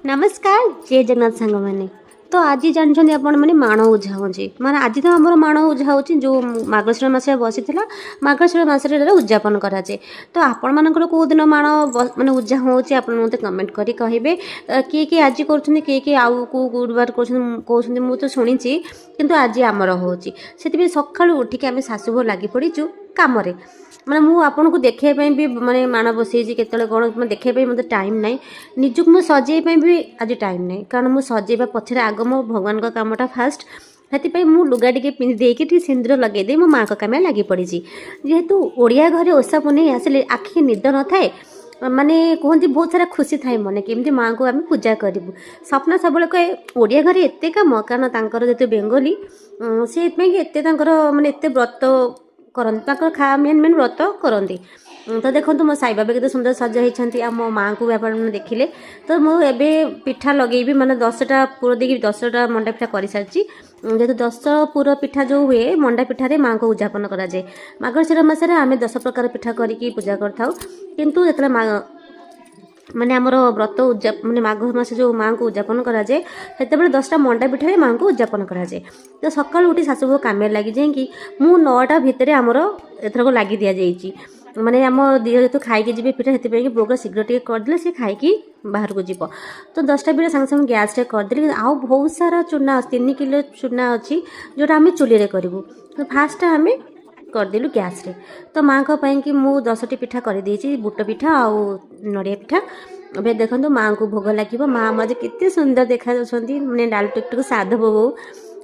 नमस्कार जय जगन्नाथ सांग मैंने तो आज जानते आपण मैंने माण उझा होची माने आज तो आमर माण उझा होची जो मार्गशीर मास बसी मार्गशीर मास उद्यापन कराए तो आपण मानकर कौ दिन माण माने उझा होची आपण मते कमेंट करी कहिबे किए किए आज कर किए किए आउ को गुरुवार कहते मुझे तो शुणी किंतु आज आमर होची से सकाळु उठिक आम शाशु लगी पड़ीचु कम माने मु आपन को देखाई भी माने माण बसई केतले कौन देखाई मतलब टाइम ना निजुक मु सजेई भी आज टाइम ना कारण मु सजेबा पछरे आग मो भगवान का कामटा फास्ट से मु लुगा टे पिंधि देकी सिंदूर लगे मो माँ का काम लगी पड़ी जेहेतु ओडिया घरे ओषा पुनी आसिले आखि निद न थाए माने कहते बहुत सारा खुशी थाए मन केमती माँ को आम पूजा करूँ सपना सब कहे ओडिया घरे एत कम कारण तांकर जेतु बेंगली से एत माने एत व्रत करते खा मेन मेन व्रत करती तो देखो मो साई बाबा केते सुंदर सजा होती मो माँ को भी आप देखिले तो मुझे पिठा लगे माने 10टा पुर देकी 10टा मंडा पिठा कर सारी जेहेतु 10 पुर पिठा जो हुए मंडा पिठारे माँ को उद्यापन कराए मार्गशीर मास आम 10 प्रकार पिठा करी पूजा करता किंतु जो माने आमर व्रत माने माघ मास जो माँ को उद्यापन कराए से 10टा मंडा पिठारे माँ को उद्यापन कराए तो सकाल उठी शाशु काम लगी जाकि मु 9टा भितर आमर एथरक लगी दि जाइए माने आम दिह जेतु खाई जी पिठा से भोग शीघ्र टे करदे सी खाई बाहर को जीव तो 10टा पिठा सांगे सांगे गैस टे करदेली आउ बहुत सारा चूना 3 किलो चूना अच्छी जोटा आम चूल्हे करूँ तो फास्ट आम करदेलु गैस रे तो माँ को कि मु 10टी पिठा कर देछि बुट पिठा आउ नड़िया पिठा अब देखो माँ को भोग लगे माँ मजे केते सुंदर देखा मैंने डाल टुकटुक साधव बो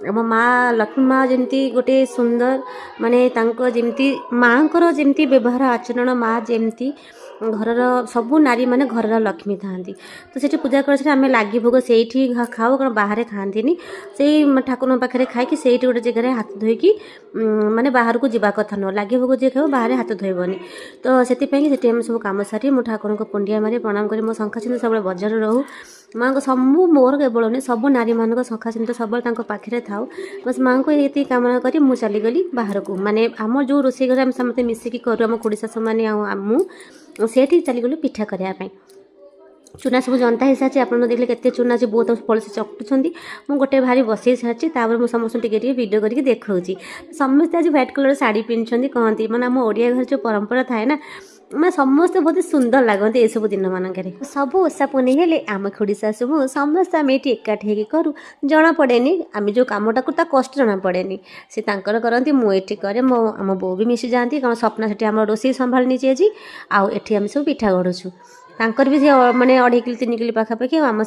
आम माँ लक्ष्मी माँ जमती गोटे सुंदर माने जमती माँ को जमती व्यवहार आचरण माँ जमती घरर सबू नारी माने घरर लक्ष्मी था तो से पूजा कर आम लगी भोग से खाऊ कारण बाहर खाती से ठाकुर पाखे खाई से गोटे जगह हाथ धोईकी माने बाहर को जावा कथा नुह लगी भोग जी खाओ बाहर हाथ धोबनी तो से सब कम सारी मो ठाकुर को पुंडिया मारी प्रणाम कर मो शंखा सिंधु सब बजार रहू माँ को सबू मोर केवल नहीं सब नारी मान शंखा सिंधु सब पाखे था बस माँ को ये कामना करी मु चलीगली बाहर को माने आम जो रोसे घर आम समस्त मिसिकी करूँ आम खुड़ी शाशु मैंने से चलीगलु पिठा करने चूना सब जनता हो सारी आप देखिए केते चूना अच्छे बहुत फल से चकटुंट मुझे गोटे भारी बसई सारी मुझे समस्त भिडियो करके देखा समस्त आज व्हाइट कलर शाढ़ी पिंधि कहती मैंने आम ओडिया घर जो परंपरा थाए ना मैं समस्त बहुत सुंदर लगते सब दिन मानक सब ओषा पुनी हेले आम खुड़ी शाशु मु समस्त आम ये एकाठी होकर करूँ जना पड़े आम जो कमटा करूँ कष्ट जना पड़े सी करती मुझे करे मो आम बो भी मिसी जाती कारण सपना से आम रोसे संभाली आज आउ एठी आम सब पिठा गढ़ुछु तांकर भी से माने 2.5 किलो 3 किलो पाखापाखि आम